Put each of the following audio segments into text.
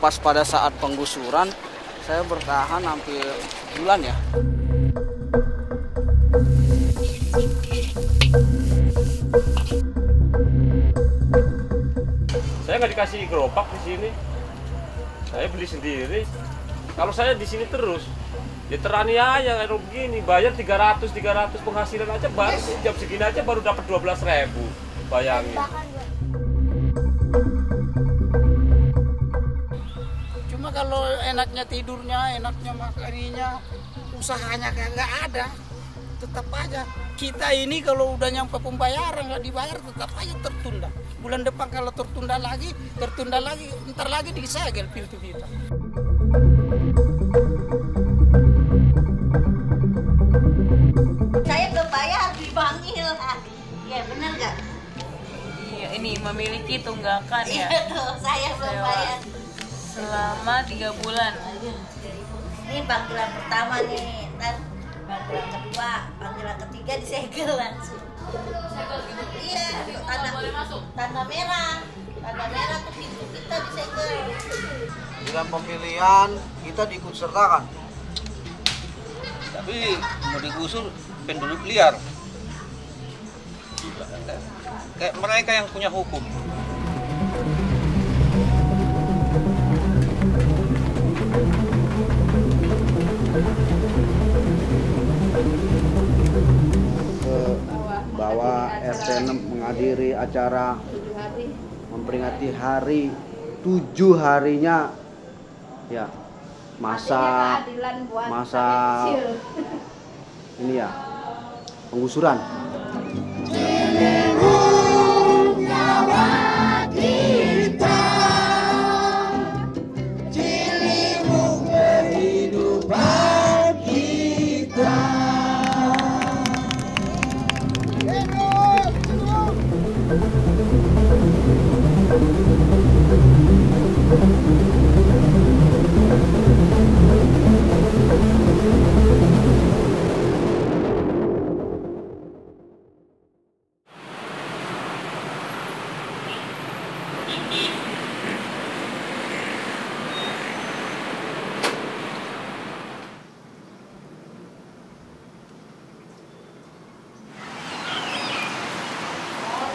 pas pada saat penggusuran saya bertahan hampir bulan ya. Saya nggak dikasih gerobak di sini. Saya beli sendiri. Kalau saya di sini terus, ya teraniaya kayak begini, bayar 300 penghasilan aja baru jam segini aja baru dapat 12.000. Bayangin. Cuma kalau enaknya tidurnya, enaknya makannya, usahanya kayak nggak ada. Tetap aja kita ini kalau udah nyampe pembayaran nggak dibayar tetap aja tertunda. Bulan depan kalau tertunda lagi, ntar lagi disegel pintu kita. Saya belum bayar dipanggil. Ya benar nggak? Iya, ini memiliki tunggakan ya. Iya tuh, saya belum bayar. Selama 3 bulan. Ini panggilan pertama nih, ntar panggilan kedua, panggilan ketiga disegel langsung. Iya, tanda merah tuh pintu kita disegel. Dengan pemilihan kita diikut sertakan. Tapi mau digusur penduduk liar. Kayak mereka yang punya hukum. Bahwa RT 6 menghadiri acara memperingati hari 7 harinya ya masa ini ya penggusuran.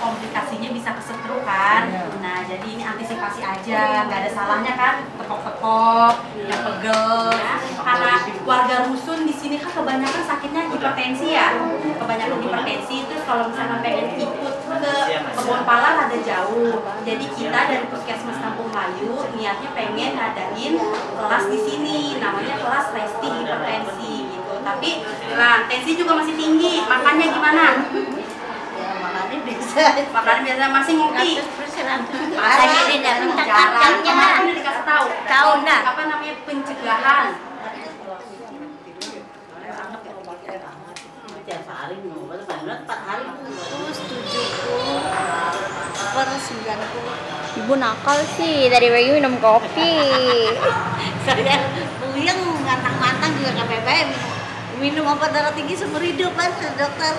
Komplikasinya bisa kesetrukan. Nah, jadi ini antisipasi aja, nggak ada salahnya kan tepok-tepok, yang pegel. Karena warga rusun di sini kan kebanyakan sakitnya hipertensi ya, kebanyakan hipertensi. Terus kalau misalkan pengen ikut ke Kebon Pala ada jauh. Jadi kita dari Puskesmas Kampung Melayu niatnya pengen ngadain kelas di sini, namanya kelas resti hipertensi gitu. Tapi nah tensi juga masih tinggi, makannya gimana? Makannya biasa masih ngopi. Masa ini tidak minta kacangnya. Kemarin udah dikasih tahu. Tahu nah. Apa namanya pencegahan? Tiap hari minum obat, 4 hari. Terus 70 per 90. Ibu nakal sih, tadi pagi minum kopi. Saya puyeng mantang-mantang juga KPBM. Minum obat darah tinggi seumur hidup kan dokter.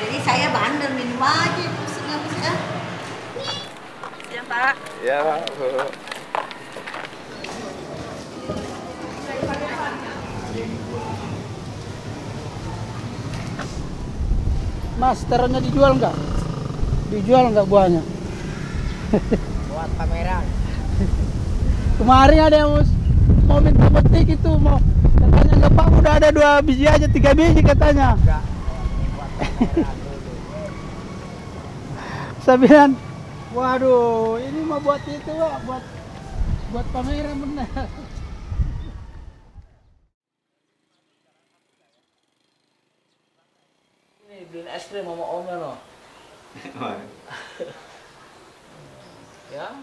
Jadi saya bandel minum aja nggak bisa. Ya Pak. Ya Pak. Mas, terusnya dijual nggak? Dijual nggak buahnya? Buat pameran. Kemarin ada yang mau minta petik itu mau katanya nggak Pak udah ada 2 biji aja 3 biji katanya. Enggak. Buat pameran dulu. Saya bilang, waduh ini mau buat itu Pak, buat pameran benar. Ini beliin es krim sama omnya loh. Ya.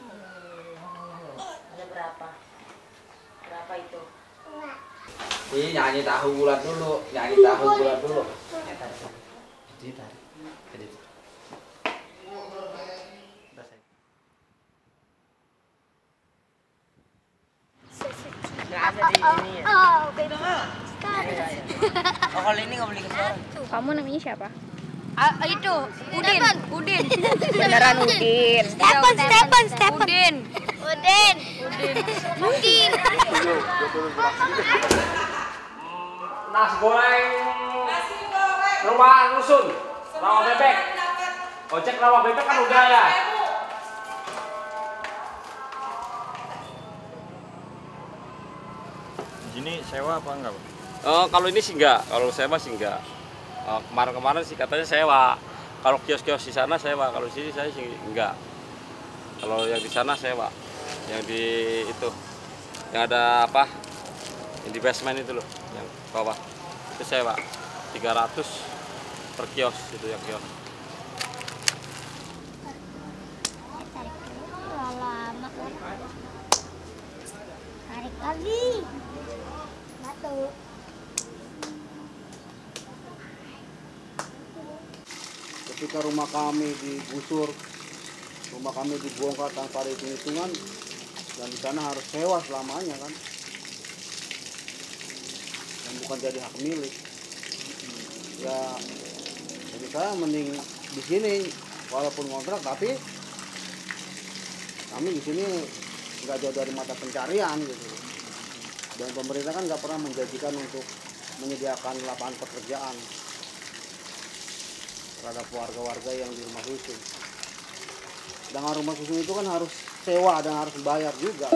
Ada berapa? Berapa itu? Ini nyanyi tahu bulat dulu, nyanyi tahu bulat dulu. Ditarik. Nggak ada di ini ya. Oh, kalau ini nggak boleh ke suara. Kamu namanya siapa? Itu Udin. Beneran Udin. Stephen. Udin. Udin. Mungkin. Nasi goreng. Rumah rusun. Rawa bebek. Ojek rawa bebek kan udah ya. Di sini sewa apa enggak, Pak? Kalau ini sih enggak, kalau sewa sih enggak. Kemarin-kemarin sih katanya sewa. Kalau kios-kios di sana sewa, kalau di sini saya sih enggak. Kalau yang di sana sewa. Yang di itu, yang ada apa? Yang di basement itu loh, yang bawah. Itu sewa 300 per kios itu yang kios. Lama kan. Tarik lagi. Batu. Ketika rumah kami digusur, rumah kami dibongkar tanpa ada hitung-hitungan, dan di sana harus sewa selamanya kan, dan bukan jadi hak milik. Ya, jadi saya mending di sini walaupun kontrak, tapi kami di sini nggak jauh dari mata pencarian gitu. Dan pemerintah kan nggak pernah menjanjikan untuk menyediakan lapangan pekerjaan terhadap warga-warga yang di rumah susun. Dengan rumah susun itu kan harus sewa dan harus bayar juga.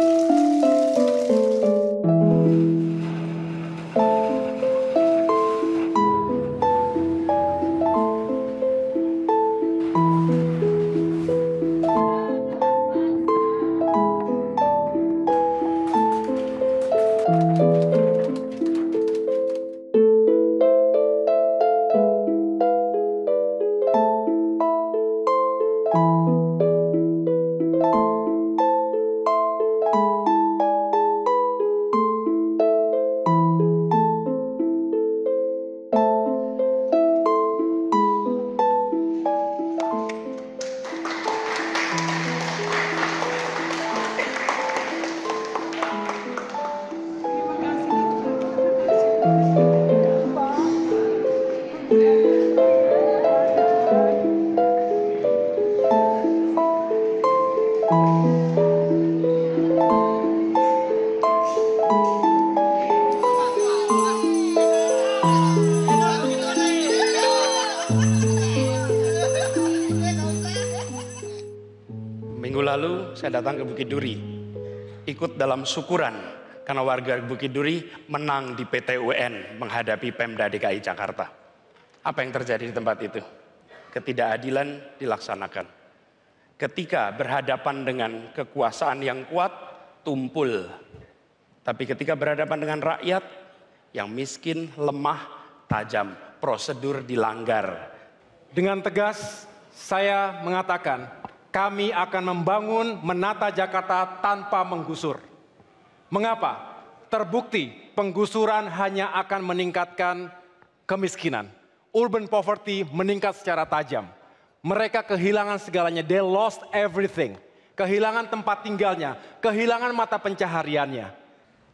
Minggu lalu saya datang ke Bukit Duri, ikut dalam syukuran karena warga Bukit Duri menang di PT UN menghadapi Pemda DKI Jakarta. Apa yang terjadi di tempat itu? Ketidakadilan dilaksanakan. Ketika berhadapan dengan kekuasaan yang kuat, tumpul. Tapi ketika berhadapan dengan rakyat yang miskin, lemah, tajam, prosedur dilanggar. Dengan tegas saya mengatakan, kami akan membangun menata Jakarta tanpa menggusur. Mengapa? Terbukti penggusuran hanya akan meningkatkan kemiskinan. Urban poverty meningkat secara tajam. Mereka kehilangan segalanya, they lost everything. Kehilangan tempat tinggalnya, kehilangan mata pencahariannya.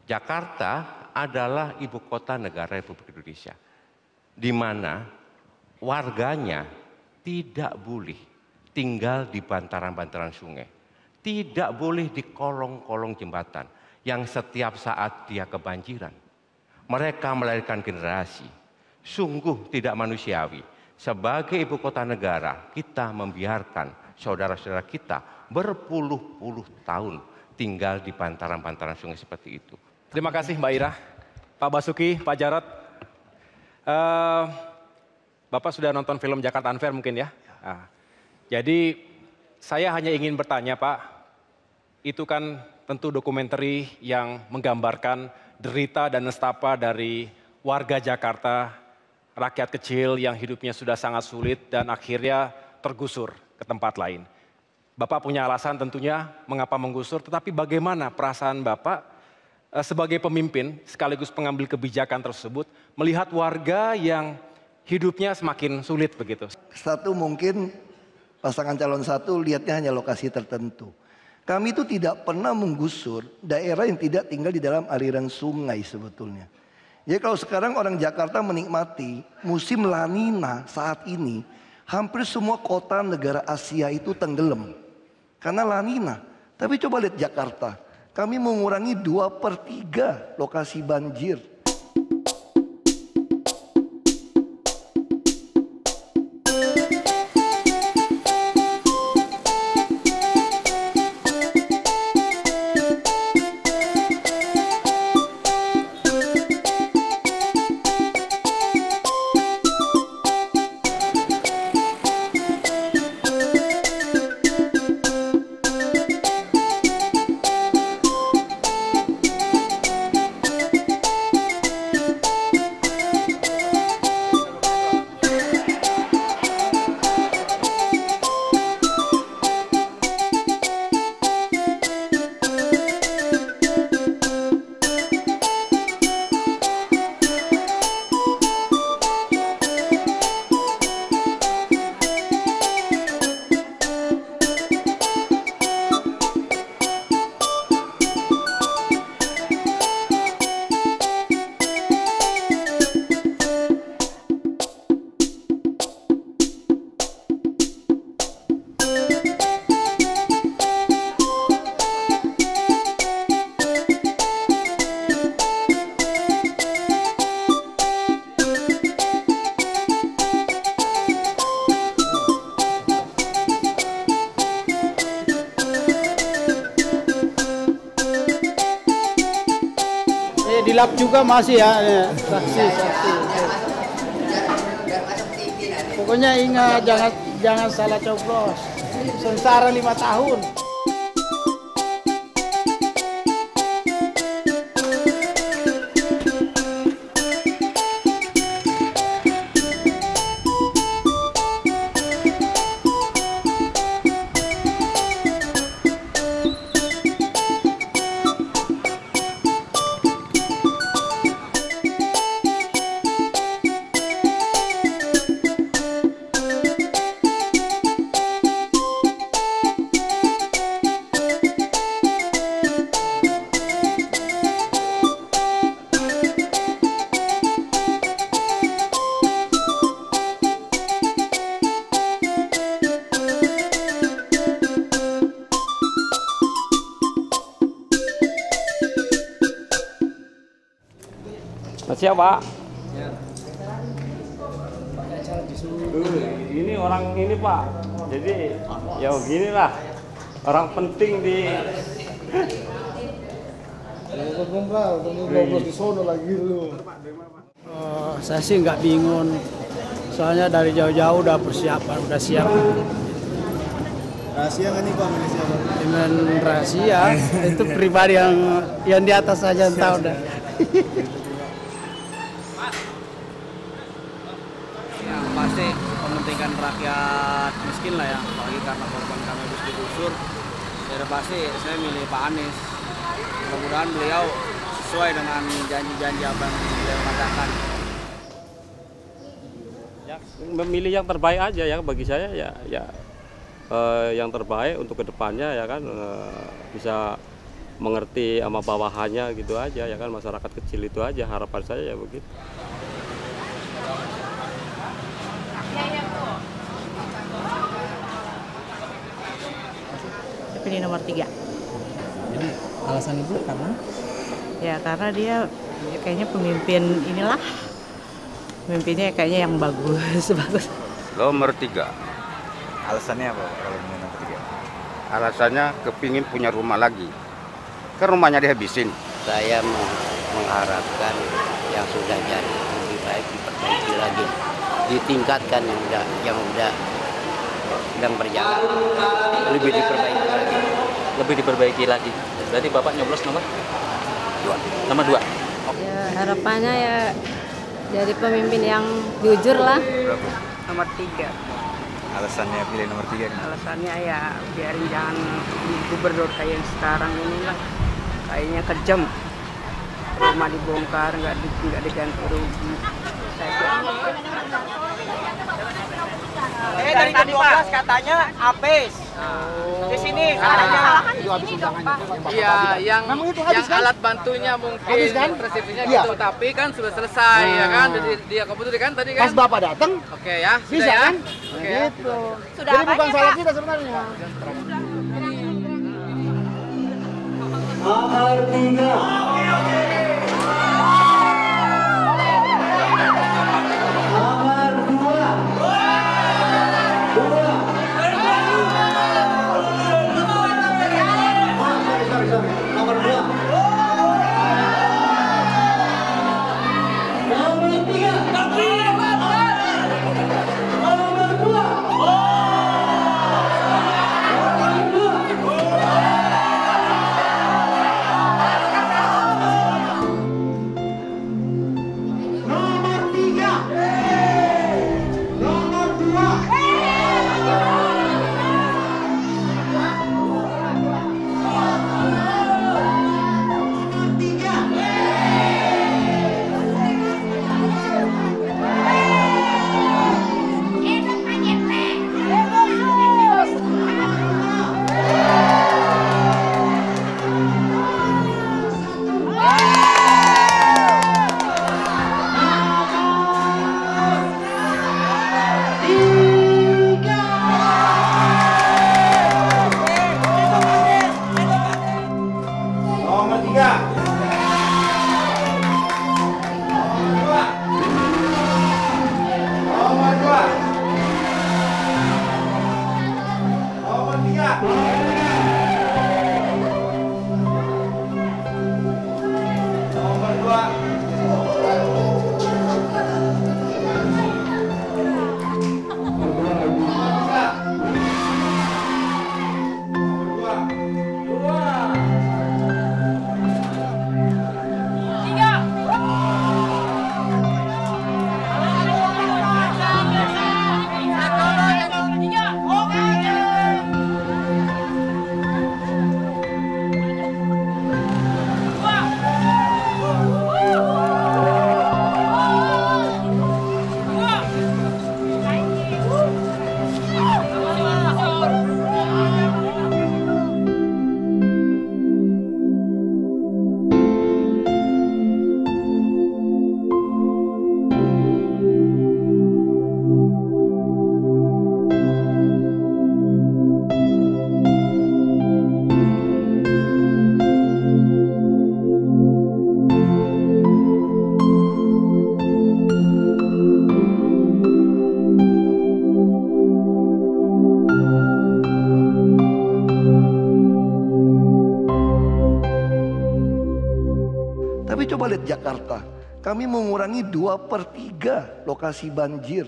Jakarta adalah ibu kota negara Republik Indonesia, di mana warganya tidak boleh tinggal di bantaran-bantaran sungai. Tidak boleh di kolong-kolong jembatan yang setiap saat dia kebanjiran. Mereka melahirkan generasi. Sungguh tidak manusiawi. Sebagai ibu kota negara, kita membiarkan saudara-saudara kita berpuluh-puluh tahun tinggal di bantaran-bantaran sungai seperti itu. Terima kasih Mbak Ira, Pak Basuki, Pak Jarod. Bapak sudah nonton film Jakarta Unfair mungkin ya? Jadi saya hanya ingin bertanya Pak, itu kan tentu dokumenter yang menggambarkan derita dan nestapa dari warga Jakarta, rakyat kecil yang hidupnya sudah sangat sulit dan akhirnya tergusur ke tempat lain. Bapak punya alasan tentunya mengapa menggusur, tetapi bagaimana perasaan Bapak sebagai pemimpin sekaligus pengambil kebijakan tersebut melihat warga yang hidupnya semakin sulit begitu? Satu mungkin pasangan calon satu lihatnya hanya lokasi tertentu. Kami itu tidak pernah menggusur daerah yang tidak tinggal di dalam aliran sungai sebetulnya. Jadi kalau sekarang orang Jakarta menikmati musim La Nina saat ini, hampir semua kota negara Asia itu tenggelam. Karena La Nina, Tapi coba lihat Jakarta, kami mengurangi 2/3 lokasi banjir. Dilap juga masih ya, saksi. Pokoknya ingat jangan salah coblos. Sengsara 5 tahun. Siap, Pak. Ini orang ini, Pak. Jadi ya beginilah orang penting di di sono lagi lu. Saya sih nggak bingung. Soalnya dari jauh-jauh udah persiapan, udah siap. Rahasia nggak nih Pak? Dengan rahasia itu pribadi yang di atas saja tahu dah. Pasti mementingkan rakyat miskin lah ya, apalagi karena korban kami habis digusur. Ya pasti saya milih Pak Anies. Mudah-mudahan beliau sesuai dengan janji-janji apa yang beliau katakan. Ya, memilih yang terbaik aja ya bagi saya ya yang terbaik untuk kedepannya ya kan, bisa mengerti sama bawahannya gitu aja ya kan, masyarakat kecil itu aja harapan saya ya begitu. Pilih nomor 3. Jadi alasan Ibu karena? Ya karena dia kayaknya pemimpin inilah. Pemimpinnya kayaknya yang bagus. Nomor 3. Alasannya apa kalau milih nomor 3? Alasannya kepingin punya rumah lagi. Kan rumahnya dihabisin. Saya mengharapkan yang sudah jadi lebih baik diperbaiki lagi. Ditingkatkan yang udah sedang berjalan, lebih diperbaiki lagi. Lebih diperbaiki lagi. Berarti Bapak nyoblos nomor 2. Nomor 2. Ya, harapannya ya jadi pemimpin yang jujur lah. Nomor 3. Alasannya pilih nomor 3 kan? Alasannya ya biarin jangan gubernur kayak sekarang inilah. Kayaknya kejam. Rumah dibongkar, nggak diganti rugi. Dari tadi 12 katanya habis. Di sini katanya Iya, yang alat bantunya mungkin resepsinya gitu, tapi kan sudah selesai ya kan, dia kebetulan kan tadi kan. Pas Bapak datang, oke ya, bisa sudah ya. kan? Oke ya. Gitu. Jadi bukan salah kita sebenarnya. Nomor 3. Coba lihat Jakarta, kami mengurangi 2/3 lokasi banjir.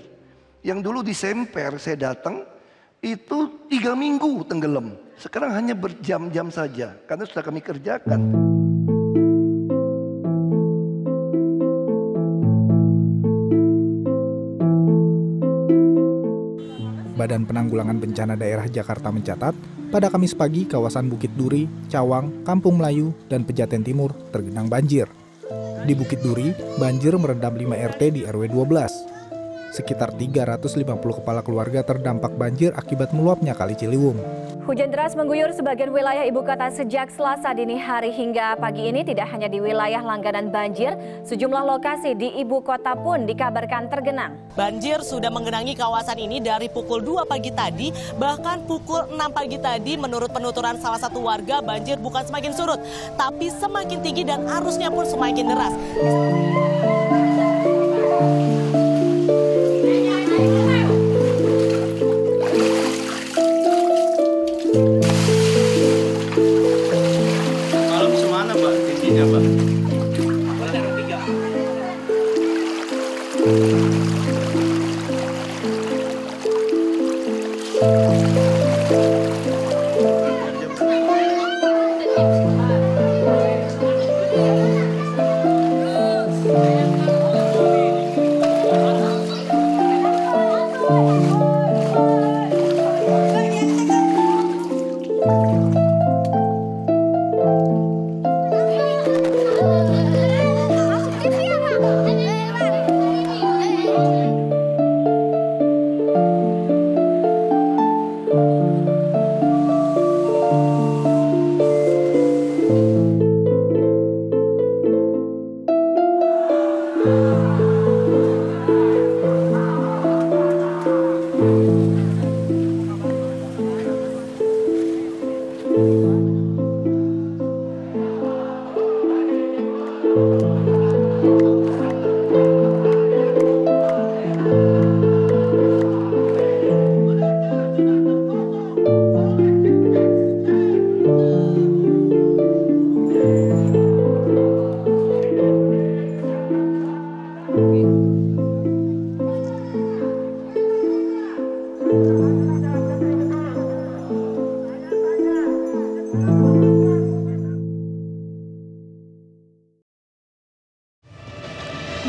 Yang dulu di Semper saya datang, itu 3 minggu tenggelam. Sekarang hanya berjam-jam saja, karena sudah kami kerjakan. Badan Penanggulangan Bencana Daerah Jakarta mencatat, pada Kamis pagi kawasan Bukit Duri, Cawang, Kampung Melayu, dan Pejaten Timur tergenang banjir. Di Bukit Duri, banjir merendam 5 RT di RW 12. Sekitar 350 kepala keluarga terdampak banjir akibat meluapnya Kali Ciliwung. Hujan deras mengguyur sebagian wilayah ibu kota sejak Selasa dini hari hingga pagi ini. Tidak hanya di wilayah langganan banjir, sejumlah lokasi di ibu kota pun dikabarkan tergenang. Banjir sudah menggenangi kawasan ini dari pukul 2 pagi tadi, bahkan pukul 6 pagi tadi. Menurut penuturan salah satu warga, banjir bukan semakin surut, tapi semakin tinggi dan arusnya pun semakin deras.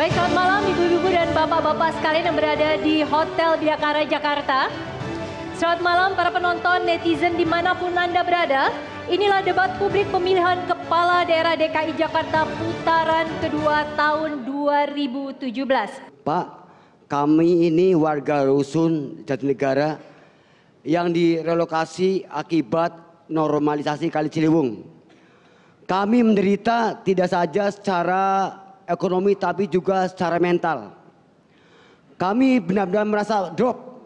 Baik, selamat malam ibu-ibu dan bapak-bapak sekalian yang berada di Hotel Bidakara Jakarta. Selamat malam para penonton, netizen dimanapun Anda berada. Inilah debat publik pemilihan Kepala Daerah DKI Jakarta putaran kedua tahun 2017. Pak, kami ini warga Rusun Jatinegara yang direlokasi akibat normalisasi Kali Ciliwung. Kami menderita tidak saja secara ekonomi tapi juga secara mental. Kami benar-benar merasa drop.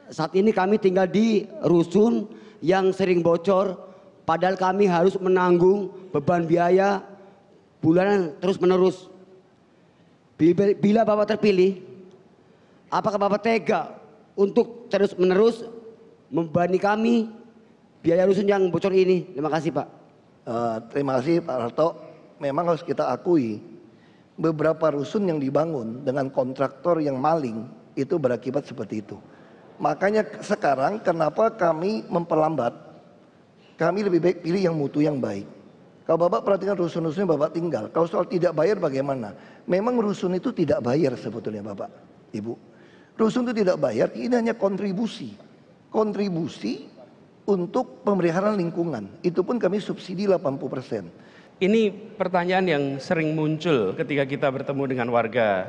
Saat ini kami tinggal di rusun yang sering bocor, padahal kami harus menanggung beban biaya bulanan terus-menerus. Bila Bapak terpilih, apakah Bapak tega untuk terus-menerus membebani kami biaya rusun yang bocor ini? Terima kasih Pak. Terima kasih Pak Harto. Memang harus kita akui, beberapa rusun yang dibangun dengan kontraktor yang maling itu berakibat seperti itu. Makanya sekarang kenapa kami memperlambat, kami lebih baik pilih yang mutu yang baik. Kalau Bapak perhatikan rusun-rusunnya Bapak tinggal, kalau soal tidak bayar bagaimana? Memang rusun itu tidak bayar sebetulnya Bapak, Ibu. Rusun itu tidak bayar, ini hanya kontribusi. Kontribusi untuk pemeliharaan lingkungan, itu pun kami subsidi 80%. Ini pertanyaan yang sering muncul ketika kita bertemu dengan warga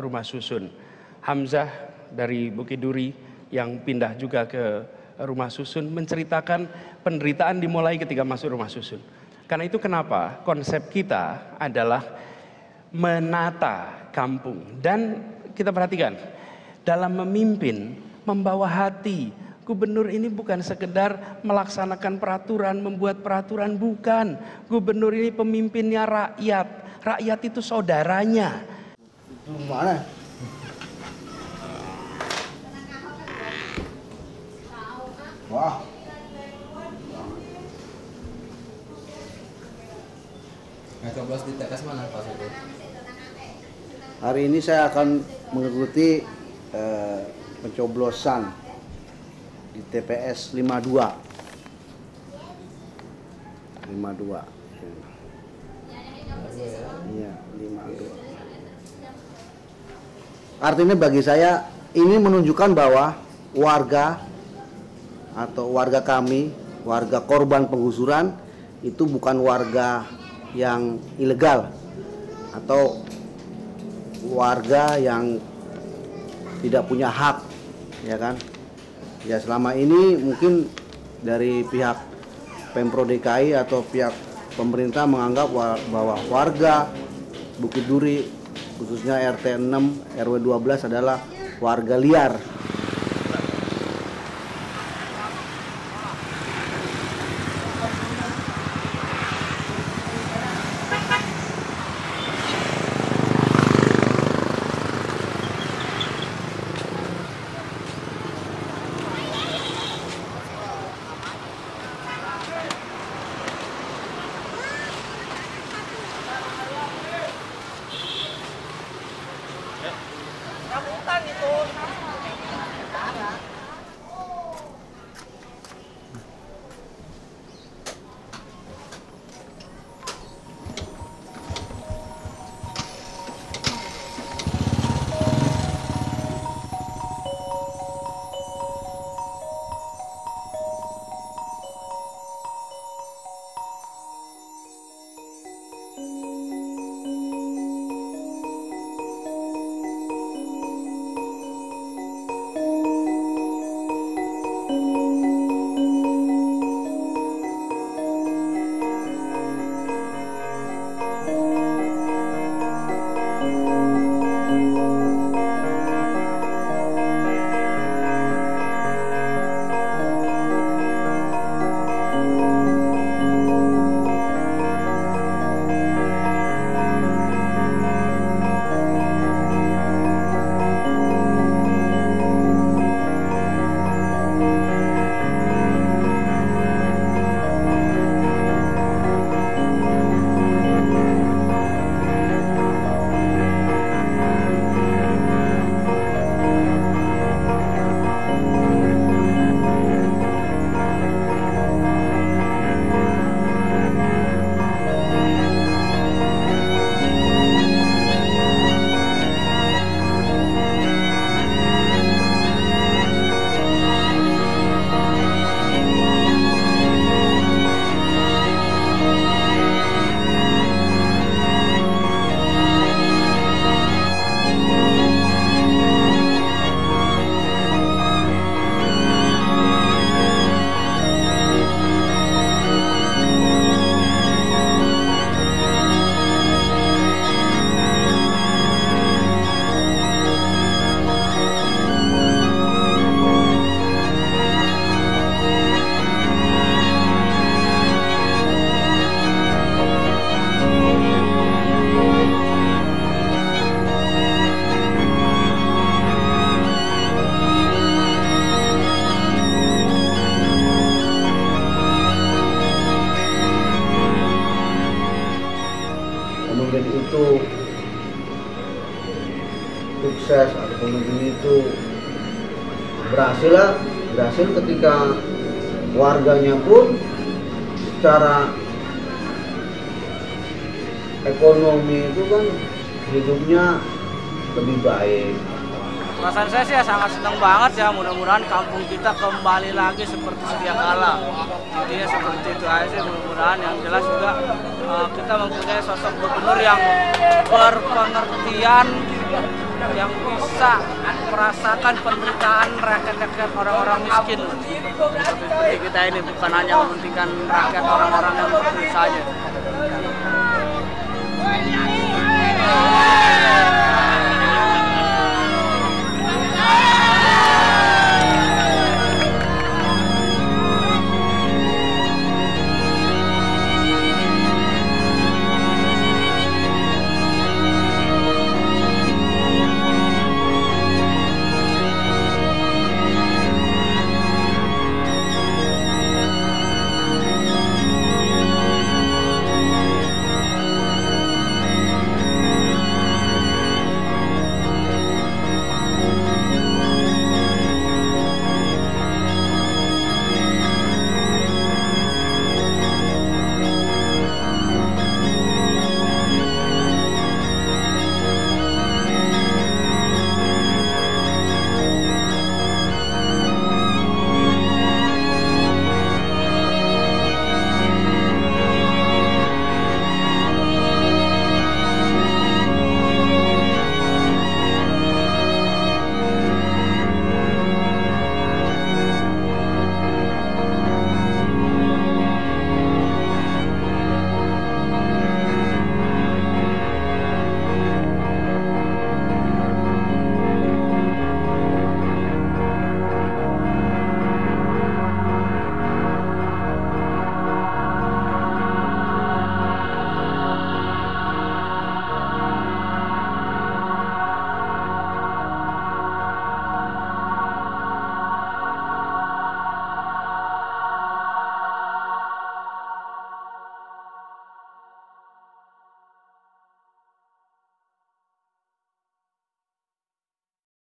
rumah susun. Hamzah dari Bukit Duri yang pindah juga ke rumah susun menceritakan penderitaan dimulai ketika masuk rumah susun. Karena itu kenapa konsep kita adalah menata kampung. Dan kita perhatikan, dalam memimpin, membawa hati. Gubernur ini bukan sekedar melaksanakan peraturan, membuat peraturan, bukan. Gubernur ini pemimpinnya rakyat. Rakyat itu saudaranya. Mana? Wah. Yang coblos di TPS mana Pak Suku? Hari ini saya akan mengikuti pencoblosan di TPS 52. 52. Iya, 52. Artinya bagi saya ini menunjukkan bahwa warga atau warga kami, warga korban penggusuran itu bukan warga yang ilegal atau warga yang tidak punya hak, ya kan? Ya selama ini mungkin dari pihak Pemprov DKI atau pihak pemerintah menganggap bahwa warga Bukit Duri khususnya RT 6 RW 12 adalah warga liar. itu sukses atau pemimpin itu berhasil ketika warganya pun secara ekonomi itu kan hidupnya lebih baik. Perasaan saya sih ya sangat senang banget ya, mudah-mudahan kampung kita kembali lagi seperti sedia kala. Intinya seperti itu aja sih, mudah-mudahan yang jelas juga kita mempunyai sosok gubernur yang berpengertian, yang bisa merasakan penderitaan rakyat-rakyat orang-orang miskin. Seperti kita ini bukan hanya mementingkan rakyat orang-orang yang miskin saja.